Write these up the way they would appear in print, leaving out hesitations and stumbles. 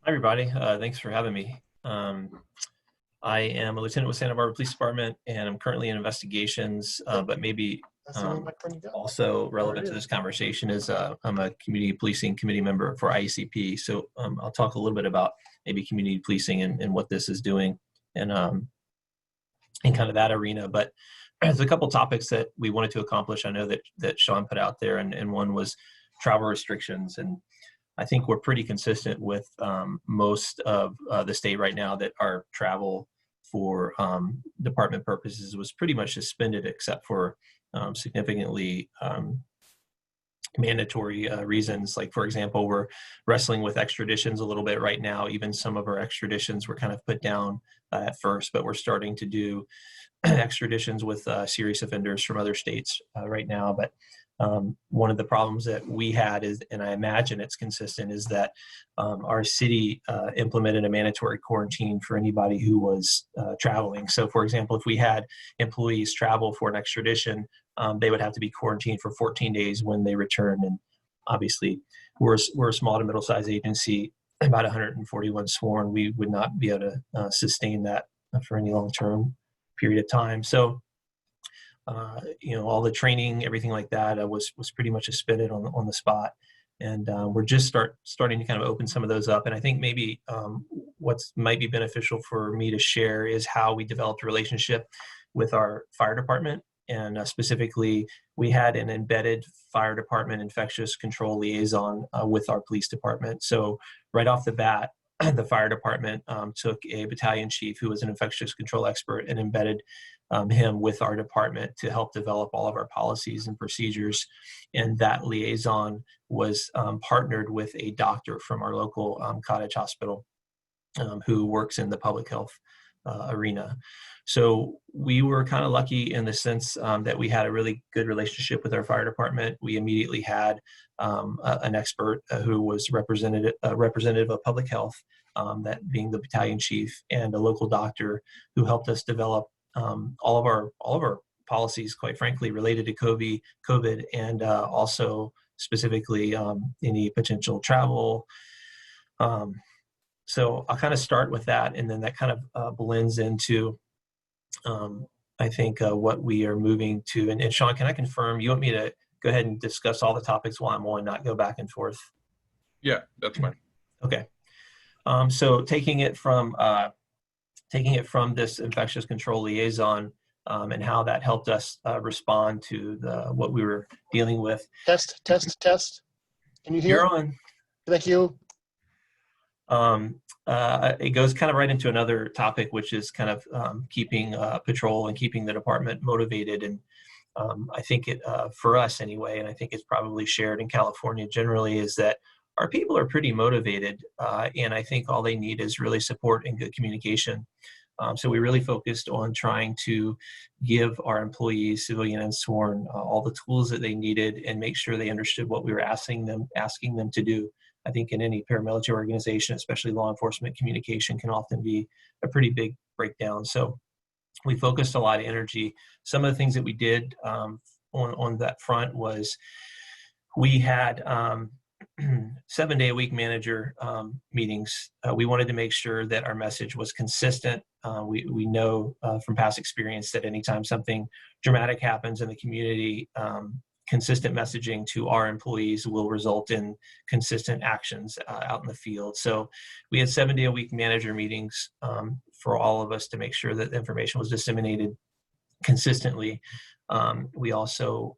everybody. Thanks for having me. I am a lieutenant with Santa Barbara Police Department, and I'm currently in investigations, but maybe also relevant to this conversation is I'm a community policing committee member for IECP. So I'll talk a little bit about maybe community policing and what this is doing and in kind of that arena. But there's a couple topics that we wanted to accomplish. I know that Shawn put out there, and one was travel restrictions. And I think we're pretty consistent with most of the state right now that our travel for department purposes was pretty much suspended, except for significantly mandatory reasons. Like, for example, we're wrestling with extraditions a little bit right now. Even some of our extraditions were kind of put down at first, but we're starting to do extraditions with serious offenders from other states right now. But one of the problems that we had is, and I imagine it's consistent, is that our city implemented a mandatory quarantine for anybody who was traveling. So, for example, if we had employees travel for an extradition, they would have to be quarantined for 14 days when they return. And obviously, we're a small to middle-sized agency, about 141 sworn. We would not be able to sustain that for any long-term period of time. So, all the training, everything like that was pretty much suspended on the spot. And we're just starting to kind of open some of those up. And I think maybe what might be beneficial for me to share is how we developed a relationship with our fire department. And specifically, we had an embedded fire department infectious control liaison with our police department. So right off the bat, the fire department took a battalion chief who was an infectious control expert and embedded him with our department to help develop all of our policies and procedures. And that liaison was partnered with a doctor from our local cottage hospital who works in the public health arena. So we were kind of lucky in the sense that we had a really good relationship with our fire department. We immediately had an expert who was representative of public health, that being the battalion chief, and a local doctor who helped us develop all of our policies, quite frankly, related to COVID, and also specifically any potential travel. So I'll kind of start with that, and then that kind of blends into, I think, what we are moving to. And Shawn, can I confirm, you want me to go ahead and discuss all the topics while I'm on, not go back and forth? Yeah, that's fine. Okay. So taking it from this infectious control liaison and how that helped us respond to what we were dealing with. Test. Can you hear? You're on. Thank you. It goes kind of right into another topic, which is kind of keeping patrol and keeping the department motivated. And I think it, for us anyway, and I think it's probably shared in California generally, is that our people are pretty motivated, and I think all they need is really support and good communication. So we really focused on trying to give our employees, civilian and sworn, all the tools that they needed and make sure they understood what we were asking them to do. I think in any paramilitary organization, especially law enforcement, communication can often be a pretty big breakdown. So we focused a lot of energy. Some of the things that we did on that front was we had 7-day-a-week manager meetings. We wanted to make sure that our message was consistent. We know from past experience that anytime something dramatic happens in the community, consistent messaging to our employees will result in consistent actions out in the field. So we had 7-day-a-week manager meetings for all of us to make sure that the information was disseminated consistently. We also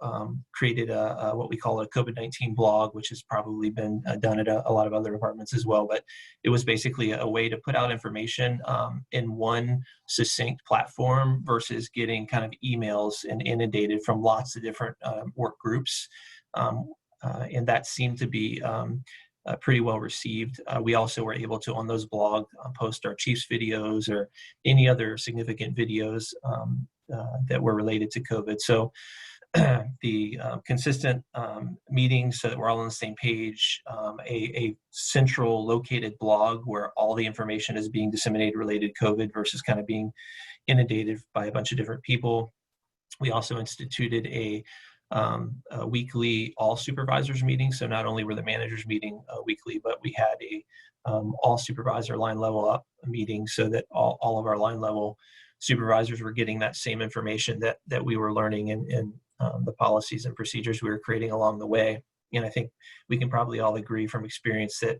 created what we call a COVID-19 blog, which has probably been done at a lot of other departments as well. But it was basically a way to put out information in one succinct platform versus getting kind of emails and inundated from lots of different work groups. And that seemed to be pretty well received. We also were able to, on those blogs, post our chief's videos or any other significant videos that were related to COVID. So the consistent meetings so that we're all on the same page, a central located blog where all the information is being disseminated related to COVID versus kind of being inundated by a bunch of different people. We also instituted a weekly all supervisors meeting. So not only were the managers meeting weekly, but we had a all supervisor line level up meeting so that all of our line level supervisors were getting that same information that we were learning in the policies and procedures we were creating along the way. And I think we can probably all agree from experience that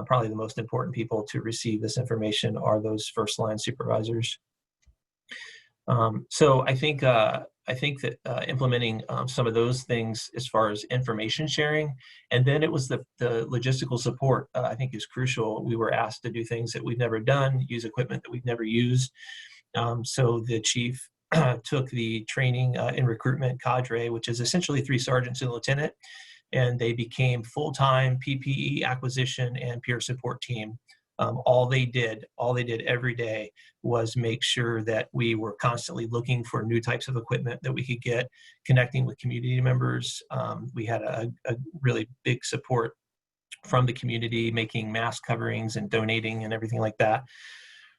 probably the most important people to receive this information are those first line supervisors. So I think that implementing some of those things as far as information sharing, and then it was the logistical support, I think is crucial. We were asked to do things that we've never done, use equipment that we've never used. So the chief took the training in recruitment cadre, which is essentially 3 sergeants and a lieutenant, and they became full-time PPE acquisition and peer support team. All they did every day was make sure that we were constantly looking for new types of equipment that we could get, connecting with community members. We had a really big support from the community, making mask coverings and donating and everything like that.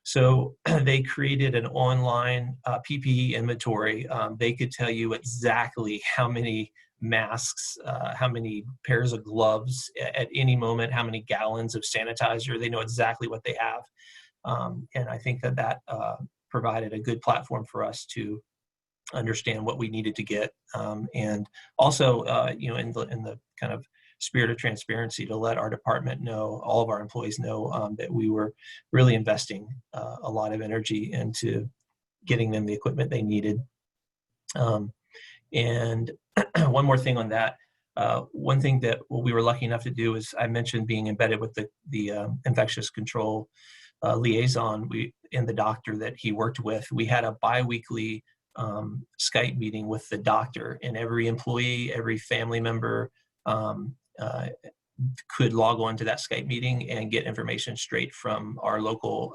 So they created an online PPE inventory. They could tell you exactly how many masks, how many pairs of gloves at any moment, how many gallons of sanitizer. They know exactly what they have. And I think that provided a good platform for us to understand what we needed to get. And also, in the kind of spirit of transparency, to let our department know, all of our employees know that we were really investing a lot of energy into getting them the equipment they needed. And one more thing on that. One thing that we were lucky enough to do is I mentioned being embedded with the infectious control liaison and the doctor that he worked with. We had a biweekly Skype meeting with the doctor, and every employee, every family member could log on to that Skype meeting and get information straight from our local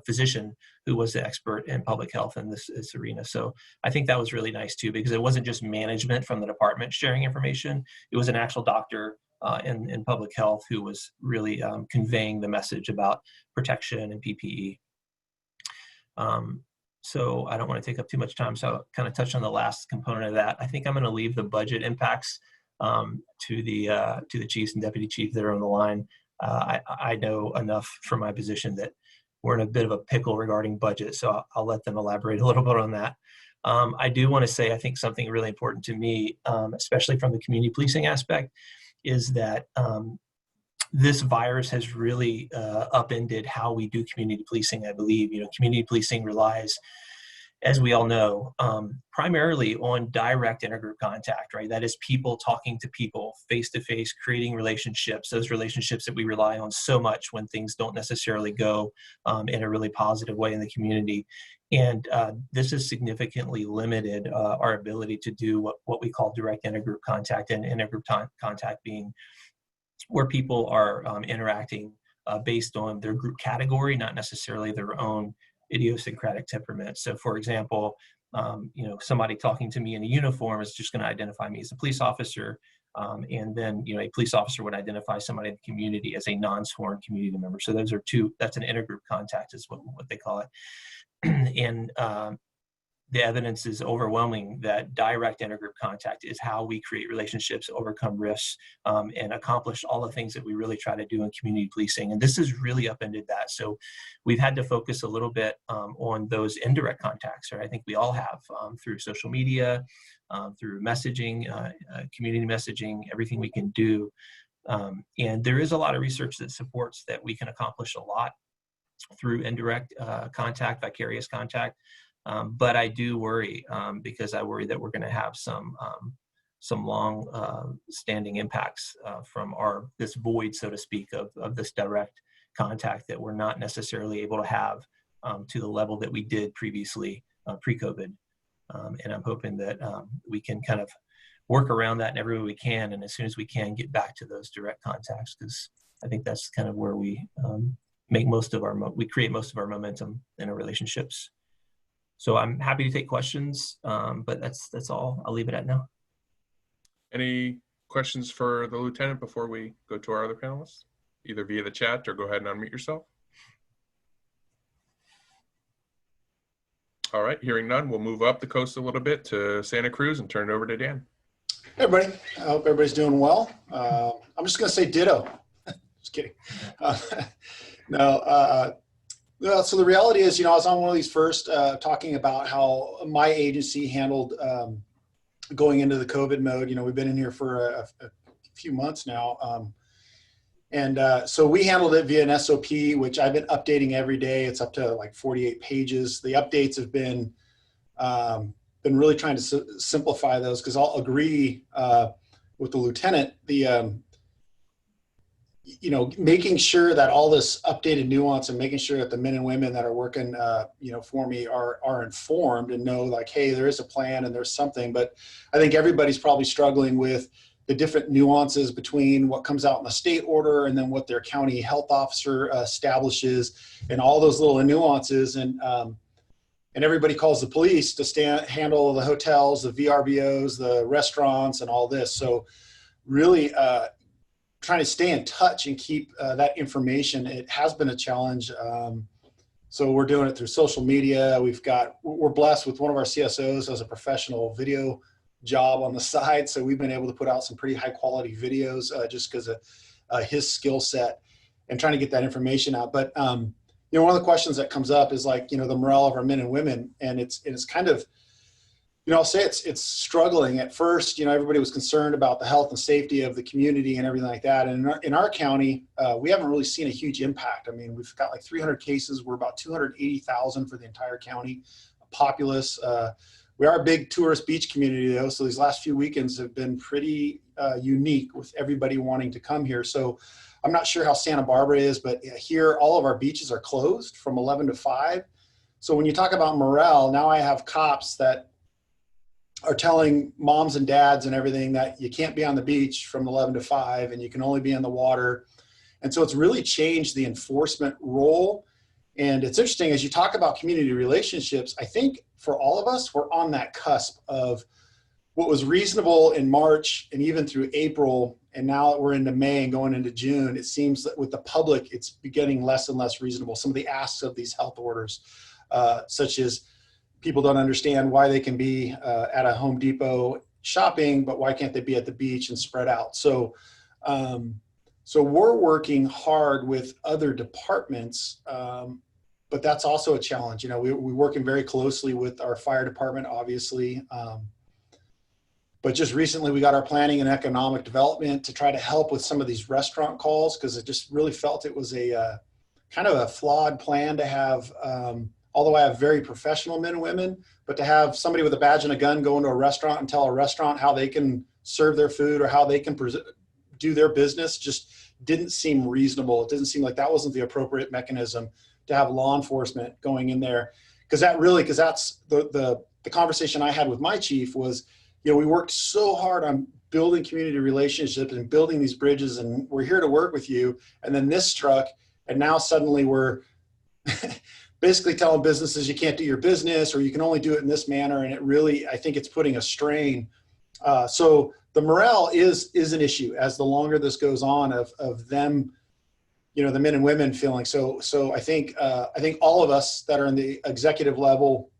physician who was the expert in public health in this arena. So I think that was really nice too, because it wasn't just management from the department sharing information. It was an actual doctor in public health who was really conveying the message about protection and PPE. So I don't want to take up too much time, so I'll kind of touch on the last component of that. I think I'm going to leave the budget impacts to the chiefs and deputy chief that are on the line. I know enough from my position that we're in a bit of a pickle regarding budget, so I'll let them elaborate a little bit on that. I do want to say, I think something really important to me, especially from the community policing aspect, is that this virus has really upended how we do community policing. I believe, community policing relies, as we all know, primarily on direct intergroup contact, right? That is people talking to people face to face, creating relationships, those relationships that we rely on so much when things don't necessarily go in a really positive way in the community. And this has significantly limited our ability to do what we call direct intergroup contact, and intergroup contact being where people are interacting based on their group category, not necessarily their own idiosyncratic temperament. So for example, somebody talking to me in a uniform is just going to identify me as a police officer. And then, a police officer would identify somebody in the community as a non-sworn community member. So those are that's an intergroup contact is what they call it. And the evidence is overwhelming that direct intergroup contact is how we create relationships, overcome risks, and accomplish all the things that we really try to do in community policing. And this has really upended that. So we've had to focus a little bit on those indirect contacts, right? I think we all have through social media, through messaging, community messaging, everything we can do. And there is a lot of research that supports that we can accomplish a lot through indirect contact, vicarious contact. But I do worry because I worry that we're going to have some long standing impacts from this void, so to speak, of this direct contact that we're not necessarily able to have to the level that we did previously pre-COVID. And I'm hoping that we can kind of work around that in every way we can, and as soon as we can, get back to those direct contacts, because I think that's kind of where we make most of we create most of our momentum in our relationships. So I'm happy to take questions, but that's all. I'll leave it at now. Any questions for the lieutenant before we go to our other panelists, either via the chat or go ahead and unmute yourself? All right, hearing none, we'll move up the coast a little bit to Santa Cruz and turn it over to Dan. Hey everybody, I hope everybody's doing well. I'm just going to say ditto. Just kidding. No, so the reality is, I was on one of these first talking about how my agency handled going into the COVID mode. We've been in here for a few months now. So we handled it via an SOP, which I've been updating every day. It's up to like 48 pages. The updates have been really trying to simplify those, because I'll agree with the lieutenant, making sure that all this updated nuance and making sure that the men and women that are working, for me are informed and know, like, hey, there is a plan and there's something. But I think everybody's probably struggling with the different nuances between what comes out in the state order and then what their county health officer establishes, and all those little nuances. And everybody calls the police to handle the hotels, the VRBOs, the restaurants, and all this. So really trying to stay in touch and keep that information, it has been a challenge. So we're doing it through social media. We're blessed with one of our CSOs as a professional video job on the side. So we've been able to put out some pretty high quality videos just because of his skill set, and trying to get that information out. But one of the questions that comes up is like, the morale of our men and women. And it's kind of, I'll say it's struggling. At first, everybody was concerned about the health and safety of the community and everything like that. And in our county, we haven't really seen a huge impact. I mean, we've got like 300 cases. We're about 280,000 for the entire county populace. We are a big tourist beach community though. So these last few weekends have been pretty unique, with everybody wanting to come here. So I'm not sure how Santa Barbara is, but here all of our beaches are closed from 11 to 5. So when you talk about morale, now I have cops that are telling moms and dads and everything that you can't be on the beach from 11 to 5 and you can only be in the water. And so it's really changed the enforcement role. And it's interesting, as you talk about community relationships, I think for all of us, we're on that cusp of what was reasonable in March and even through April. And now that we're into May and going into June, it seems that with the public, it's getting less and less reasonable. Some of the asks of these health orders, such as people don't understand why they can be at a Home Depot shopping, but why can't they be at the beach and spread out? So we're working hard with other departments, but that's also a challenge. We're working very closely with our fire department, obviously. But just recently we got our planning and economic development to try to help with some of these restaurant calls, because it just really felt it was a kind of a flawed plan to have, although I have very professional men and women, but to have somebody with a badge and a gun go into a restaurant and tell a restaurant how they can serve their food or how they can do their business just didn't seem reasonable. It didn't seem like that wasn't the appropriate mechanism to have law enforcement going in there. Because that's the conversation I had with my chief was, we worked so hard on building community relationships and building these bridges, and we're here to work with you. And then this struck, and now suddenly we're basically telling businesses you can't do your business, or you can only do it in this manner. And it really, I think it's putting a strain. So the morale is an issue as the longer this goes on of them, the men and women feeling. So I think all of us that are in the executive level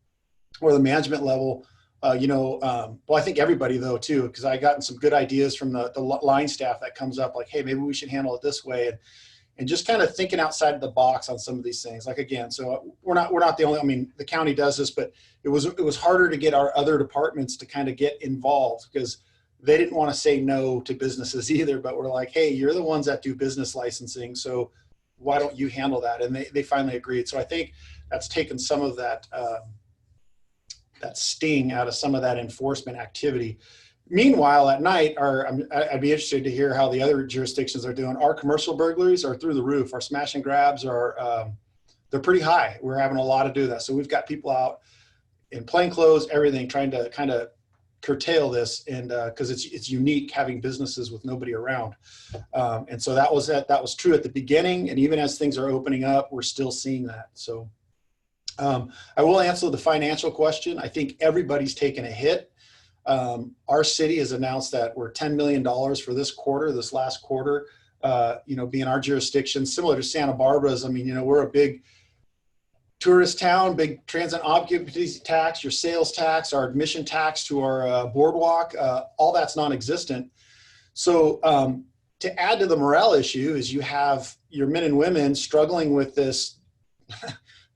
or the management level, well, I think everybody though too, because I gotten some good ideas from the line staff that comes up like, hey, maybe we should handle it this way. And just kind of thinking outside of the box on some of these things. Like, again, so we're not the only, the county does this, but it was harder to get our other departments to kind of get involved, because they didn't want to say no to businesses either, but we're like, hey, you're the ones that do business licensing, so why don't you handle that? And they finally agreed. So I think that's taken some of that, that sting out of some of that enforcement activity. Meanwhile, at night, I'd be interested to hear how the other jurisdictions are doing. Our commercial burglaries are through the roof. Our smash and grabs are, they're pretty high. We're having a lot to do that. So we've got people out in plain clothes, everything, trying to kind of curtail this, and because it's unique having businesses with nobody around. And so that was true at the beginning, and even as things are opening up, we're still seeing that. So I will answer the financial question. I think everybody's taken a hit. Our city has announced that we're $10 million for this last quarter, being our jurisdiction, similar to Santa Barbara's. We're a big tourist town, big transit occupancy tax, your sales tax, our admission tax to our boardwalk, all that's non-existent. So to add to the morale issue is you have your men and women struggling with this,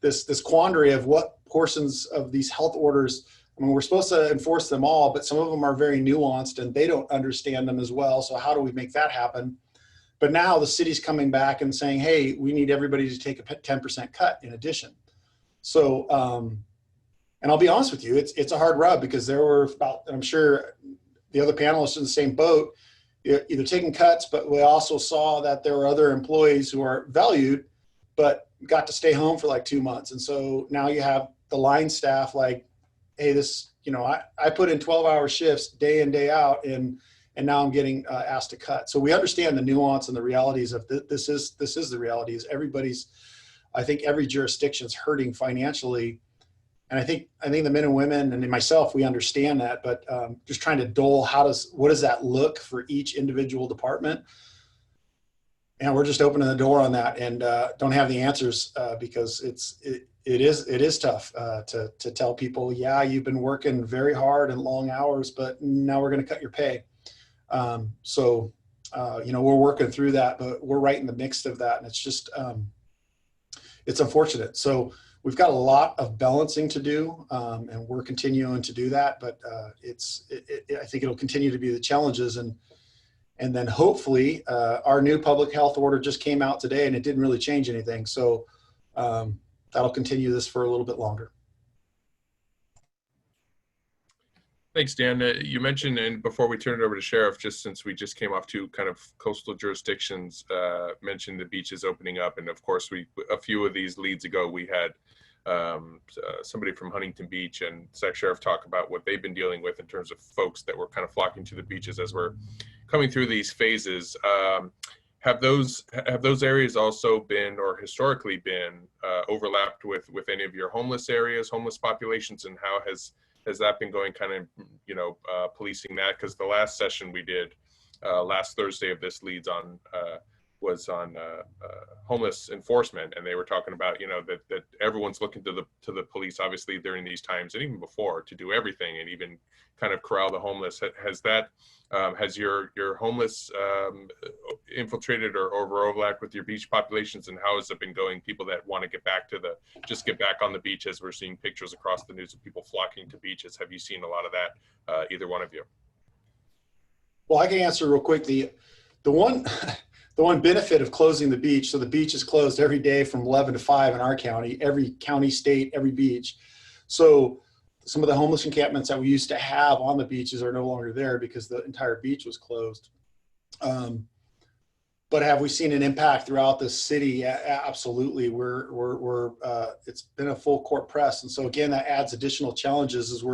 this quandary of what portions of these health orders. I mean, we're supposed to enforce them all, but some of them are very nuanced and they don't understand them as well. So how do we make that happen? But now the city's coming back and saying, hey, we need everybody to take a 10% cut in addition. So, and I'll be honest with you, it's a hard rub because there were about, I'm sure the other panelists in the same boat, either taking cuts, but we also saw that there were other employees who are valued, but got to stay home for like 2 months. And so now you have the line staff like, hey, this, you know, I put in 12-hour shifts day in, day out, and now I'm getting asked to cut. So we understand the nuance and the realities of this is the reality is I think every jurisdiction's hurting financially. And I think the men and women and myself, we understand that, but just trying to dole, what does that look for each individual department? And we're just opening the door on that and don't have the answers because it is tough to tell people, yeah, you've been working very hard and long hours, but now we're going to cut your pay. So, you know, we're working through that, but we're right in the mix of that. And it's just, it's unfortunate. So we've got a lot of balancing to do, and we're continuing to do that, but I think it'll continue to be the challenges. And then hopefully our new public health order just came out today and it didn't really change anything. So that'll continue this for a little bit longer. Thanks, Dan. You mentioned, and before we turn it over to Sheriff, just since we just came off two kind of coastal jurisdictions, mentioned the beaches opening up. And of course, a few of these leads ago, we had somebody from Huntington Beach and Sheriff talk about what they've been dealing with in terms of folks that were kind of flocking to the beaches as we're coming through these phases. Have those areas also been, or historically been, overlapped with any of your homeless areas, homeless populations, and how has that been going, kind of, you know, policing that? Because the last session we did last Thursday of this was on homeless enforcement, and they were talking about, you know, that everyone's looking to the police, obviously during these times and even before, to do everything and even kind of corral the homeless. Has your homeless infiltrated or overlapped with your beach populations, and how has it been going? People that want to get back on the beach, as we're seeing pictures across the news of people flocking to beaches. Have you seen a lot of that, either one of you? Well, I can answer real quick. The one benefit of closing the beach, so the beach is closed every day from 11 to 5 in our county, every county, state, every beach. So some of the homeless encampments that we used to have on the beaches are no longer there because the entire beach was closed. But have we seen an impact throughout the city? Absolutely. It's been a full court press. And so again, that adds additional challenges as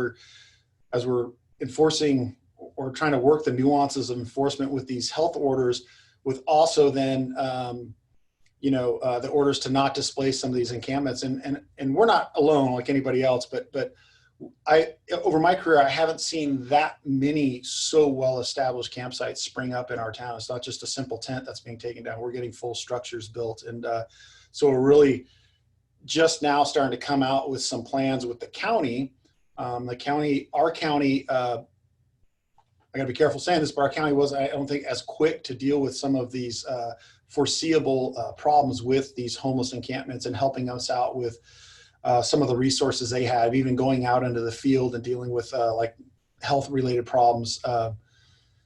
we're enforcing or trying to work the nuances of enforcement with these health orders, with also then, the orders to not displace some of these encampments. And we're not alone like anybody else, but over my career, I haven't seen that many so well-established campsites spring up in our town. It's not just a simple tent that's being taken down. We're getting full structures built. And so we're really just now starting to come out with some plans with the county. Our county, I gotta be careful saying this, but our county was, I don't think, as quick to deal with some of these foreseeable problems with these homeless encampments and helping us out with some of the resources they have, even going out into the field and dealing with like health related problems.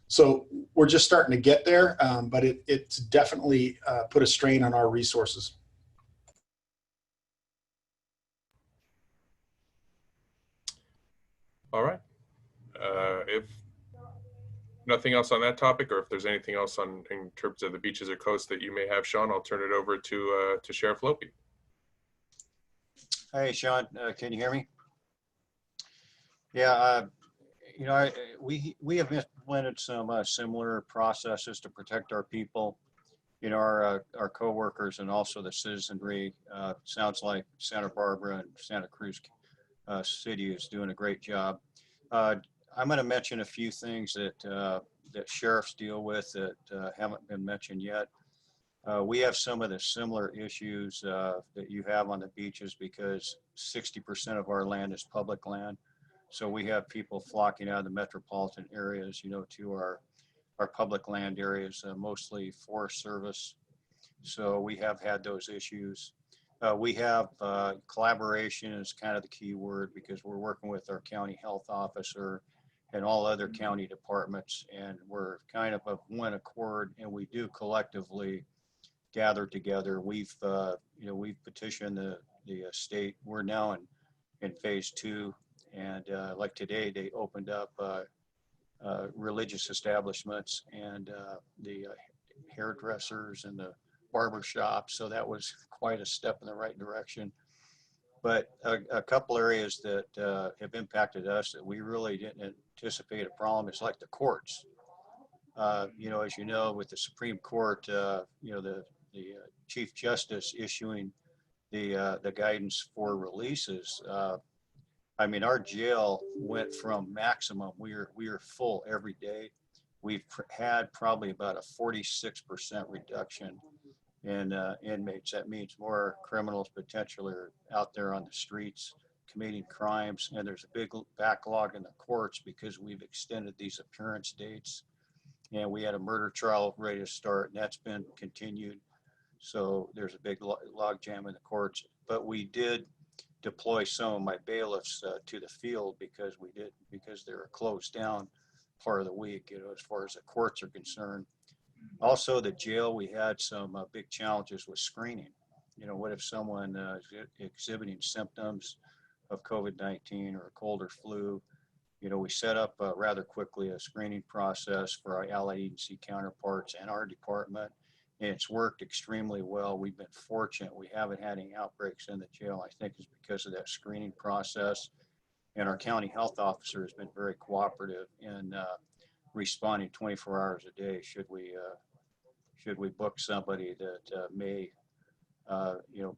So we're just starting to get there, but it's definitely put a strain on our resources. All right. If nothing else on that topic, or if there's anything else in terms of the beaches or coast that you may have, Shawn, I'll turn it over to Sheriff Lopey. Hey, Shawn, can you hear me? Yeah, we have implemented some similar processes to protect our people, our coworkers, and also the citizenry. Sounds like Santa Barbara and Santa Cruz City is doing a great job. I'm going to mention a few things that sheriffs deal with that haven't been mentioned yet. We have some of the similar issues that you have on the beaches because 60% of our land is public land. So we have people flocking out of the metropolitan areas, to our public land areas, mostly Forest Service. So we have had those issues. We have collaboration is kind of the key word because we're working with our county health officer and all other county departments, and we're kind of one accord, and we do collectively gather together. We've petitioned the state. We're now in phase 2, and like today they opened up religious establishments and the hairdressers and the barber shops. So that was quite a step in the right direction. But a couple areas that have impacted us that we really didn't anticipate a problem is like the courts. As you know, with the Supreme Court, the Chief Justice issuing the guidance for releases. Our jail went from maximum. We are full every day. We've had probably about a 46% reduction in inmates. That means more criminals potentially are out there on the streets committing crimes, and there's a big backlog in the courts because we've extended these appearance dates. And we had a murder trial ready to start, and that's been continued. So there's a big log jam in the courts. But we did deploy some of my bailiffs to the field because they were closed down part of the week, as far as the courts are concerned. Also, the jail, we had some big challenges with screening. What if someone is exhibiting symptoms of COVID-19 or a cold or flu? We set up rather quickly a screening process for our allied agency counterparts and our department, and it's worked extremely well. We've been fortunate. We haven't had any outbreaks in the jail. I think it's because of that screening process, and our county health officer has been very cooperative in responding 24 hours a day should we book somebody that may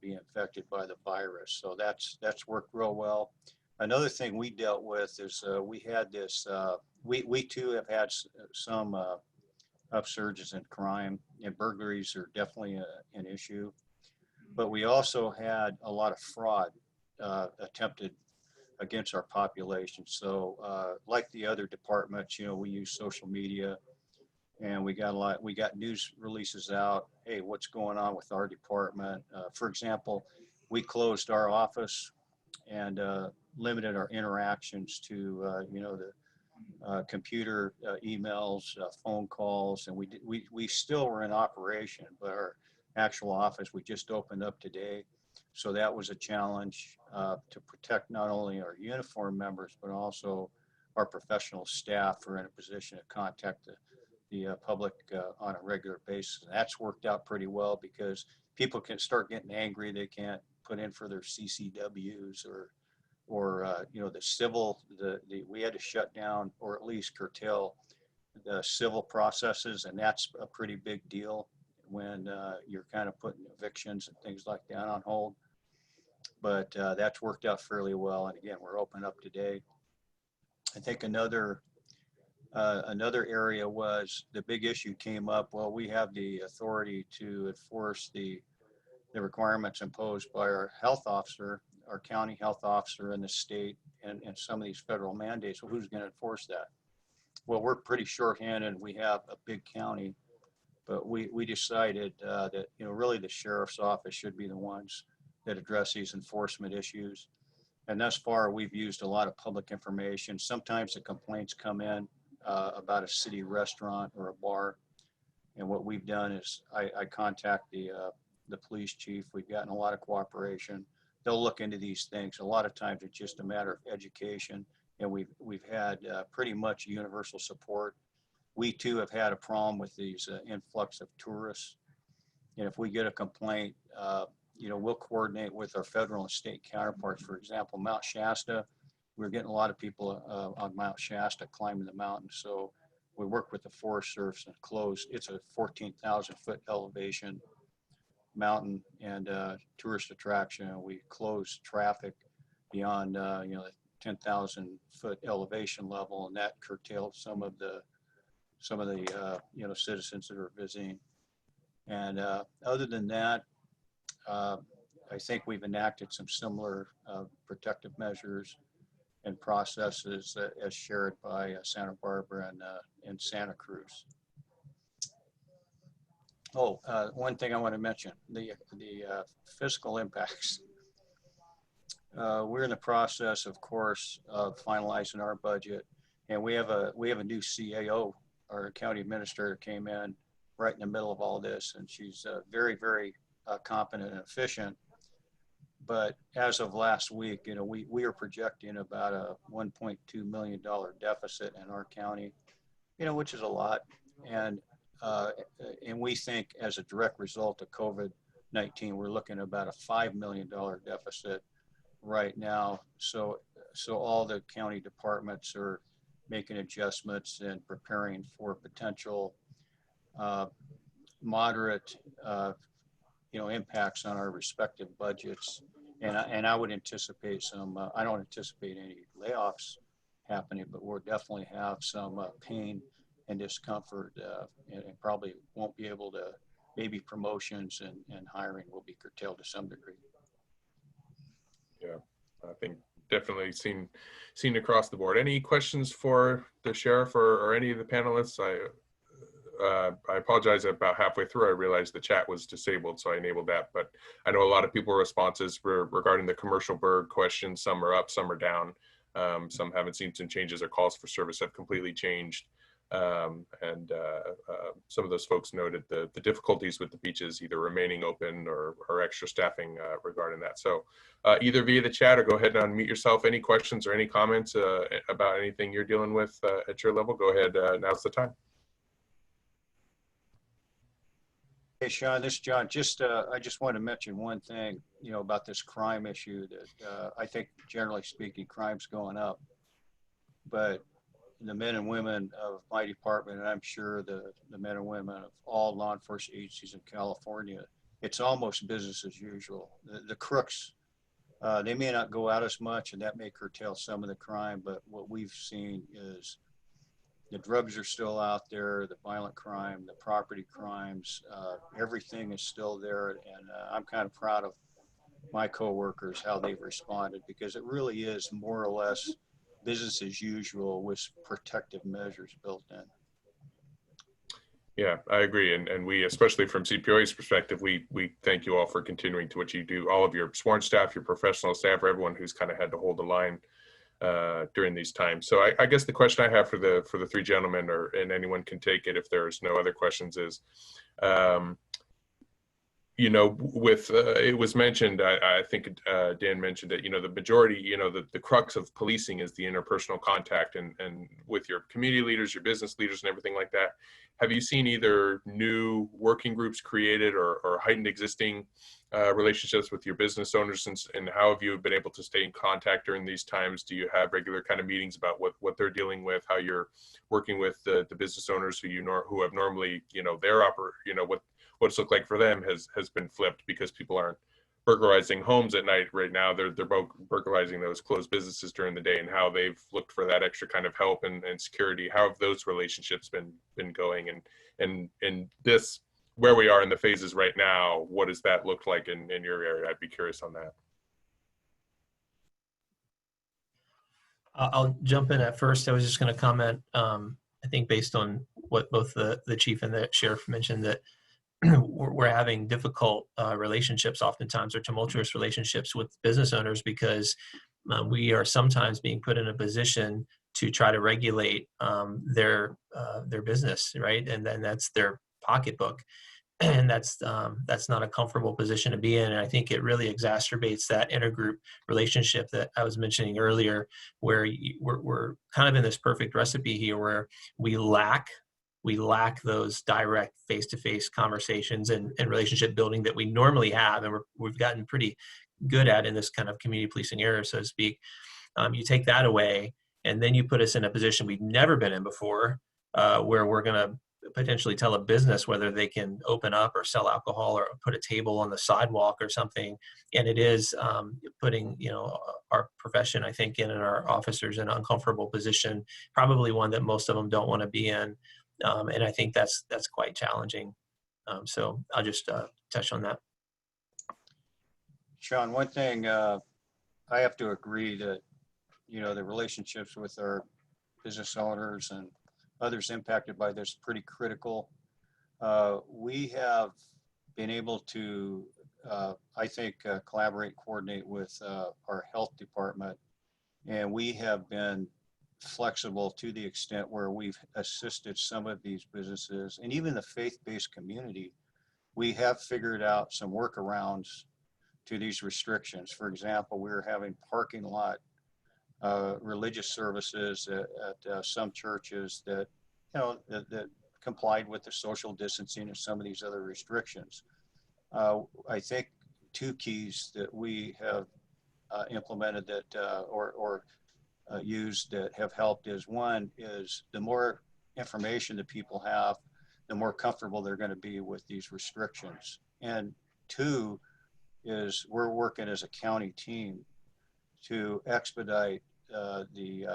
be infected by the virus. So that's worked real well. Another thing we dealt with is we had this, we too have had some upsurges in crime, and burglaries are definitely an issue. But we also had a lot of fraud attempted against our population. So like the other departments, we use social media, and we got news releases out. Hey, what's going on with our department? For example, we closed our office and limited our interactions to the computer emails, phone calls, and we still were in operation, but our actual office we just opened up today. So that was a challenge to protect not only our uniform members, but also our professional staff who are in a position to contact the public on a regular basis. And that's worked out pretty well because people can start getting angry. They can't put in for their CCWs or the civil, we had to shut down or at least curtail the civil processes. And that's a pretty big deal when you're kind of putting evictions and things like that on hold. But that's worked out fairly well. And again, we're open up today. I think another area was the big issue came up. Well, we have the authority to enforce the requirements imposed by our health officer, our county health officer in the state, and some of these federal mandates. Well, who's going to enforce that? Well, we're pretty shorthanded. We have a big county, but we decided that really the sheriff's office should be the ones that address these enforcement issues. And thus far, we've used a lot of public information. Sometimes the complaints come in about a city restaurant or a bar, and what we've done is I contact the police chief. We've gotten a lot of cooperation. They'll look into these things. A lot of times it's just a matter of education, and we've had pretty much universal support. We too have had a problem with these influx of tourists, and if we get a complaint, we'll coordinate with our federal and state counterparts. For example, Mount Shasta, we're getting a lot of people on Mount Shasta climbing the mountain. So we work with the Forest Service and close. It's a 14,000 foot elevation mountain and tourist attraction. We close traffic beyond the 10,000 foot elevation level, and that curtailed some of the citizens that are visiting. And other than that, I think we've enacted some similar protective measures and processes as shared by Santa Barbara and Santa Cruz. Oh, one thing I want to mention, the fiscal impacts. We're in the process, of course, of finalizing our budget, and we have a new CAO. Our county administrator came in right in the middle of all this, and she's very, very competent and efficient. But as of last week, you know, we are projecting about a $1.2 million deficit in our county, you know, which is a lot. And we think as a direct result of COVID-19, we're looking at about a $5 million deficit right now. So all the county departments are making adjustments and preparing for potential moderate, you know, impacts on our respective budgets. And I would anticipate some, I don't anticipate any layoffs happening, but we'll definitely have some pain and discomfort, and probably won't be able to, maybe promotions and hiring will be curtailed to some degree. Yeah, I think definitely seen across the board. Any questions for the sheriff or any of the panelists? I apologize, about halfway through I realized the chat was disabled, so I enabled that. But I know a lot of people responses were regarding the commercial bird question. Some are up, some are down. Some haven't seen some changes. Or calls for service have completely changed. Some of those folks noted the difficulties with the beaches either remaining open or extra staffing regarding that. So either via the chat or go ahead and unmute yourself. Any questions or any comments about anything you're dealing with at your level, go ahead. Now's the time. Hey, Shawn, this is John. I just want to mention one thing, you know, about this crime issue that I think generally speaking, crime's going up, but the men and women of my department, and I'm sure the men and women of all law enforcement agencies in California, it's almost business as usual. The crooks, they may not go out as much, and that may curtail some of the crime, but what we've seen is the drugs are still out there, the violent crime, the property crimes, everything is still there. And I'm kind of proud of my coworkers, how they've responded, because it really is more or less business as usual with protective measures built in. Yeah, I agree. And we, especially from CPOA's perspective, we thank you all for continuing to what you do, all of your sworn staff, your professional staff, everyone who's kind of had to hold the line during these times. So I guess the question I have for the three gentlemen, and anyone can take it if there's no other questions, is, you know, with it was mentioned, I think Dan mentioned it, you know, the majority, you know, the crux of policing is the interpersonal contact, and with your community leaders, your business leaders and everything like that. Have you seen either new working groups created or heightened existing relationships with your business owners, and how have you been able to stay in contact during these times? Do you have regular kind of meetings about what they're dealing with, how you're working with the business owners who have normally, you know, what it's looked like for them has been flipped because people aren't burglarizing homes at night right now. They're burglarizing those closed businesses during the day, and how they've looked for that extra kind of help and security. How have those relationships been going? And this, where we are in the phases right now, what does that look like in your area? I'd be curious on that. I'll jump in at first. I was just going to comment, I think based on what both the chief and the sheriff mentioned, that we're having difficult relationships oftentimes, or tumultuous relationships with business owners, because we are sometimes being put in a position to try to regulate their business, right? And then that's their pocketbook. And that's not a comfortable position to be in. And I think it really exacerbates that intergroup relationship that I was mentioning earlier, where we're kind of in this perfect recipe here where we lack those direct face-to-face conversations and relationship building that we normally have, and we've gotten pretty good at in this kind of community policing era, so to speak. You take that away, and then you put us in a position we've never been in before, where we're going to potentially tell a business whether they can open up or sell alcohol or put a table on the sidewalk or something. And it is putting, you know, our profession, I think, and our officers in an uncomfortable position, probably one that most of them don't want to be in. And I think that's quite challenging. So I'll just touch on that. Shawn, one thing I have to agree that, the relationships with our business owners and others impacted by this pretty critical. We have been able to, I think, collaborate, coordinate with our health department, and we have been flexible to the extent where we've assisted some of these businesses and even the faith-based community. We have figured out some workarounds to these restrictions. For example, we were having parking lot religious services at some churches that, that complied with the social distancing and some of these other restrictions. I think two keys that we have implemented that or used that have helped is, one is the more information that people have, the more comfortable they're going to be with these restrictions. And two is we're working as a county team to expedite the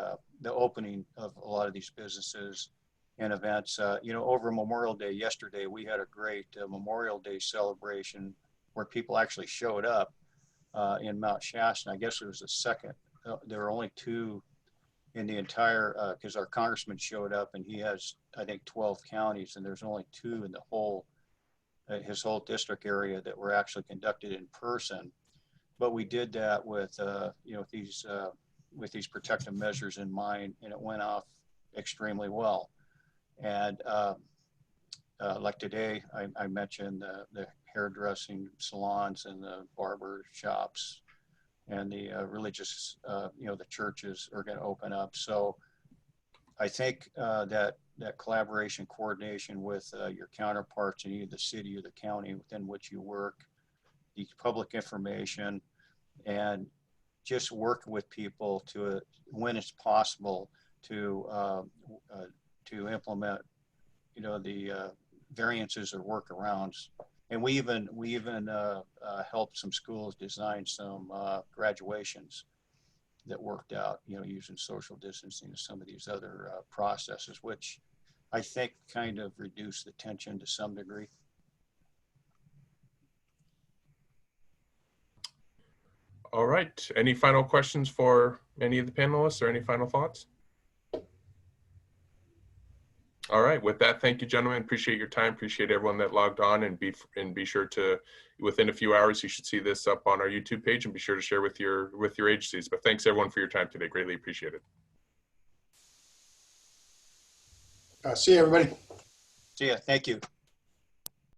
opening of a lot of these businesses and events. Over Memorial Day yesterday, we had a great Memorial Day celebration where people actually showed up in Mount Shasta. I guess it was the second. There were only two in the entire, because our congressman showed up and he has, I think, 12 counties, and there's only two in the whole, his whole district area that were actually conducted in person. But we did that with, with these protective measures in mind, and it went off extremely well. And like today, I mentioned the hairdressing salons and the barber shops and the religious, the churches are going to open up. So I think that collaboration, coordination with your counterparts in either the city or the county within which you work, the public information, and just work with people to, when it's possible, to implement, the variances or workarounds. And we even helped some schools design some graduations that worked out, using social distancing and some of these other processes, which I think kind of reduced the tension to some degree. All right. Any final questions for any of the panelists or any final thoughts? All right. With that, thank you, gentlemen. Appreciate your time. Appreciate everyone that logged on, and be sure to, within a few hours, you should see this up on our YouTube page, and be sure to share with your agencies. But thanks everyone for your time today. Greatly appreciate it. See you, everybody. See ya. Thank you.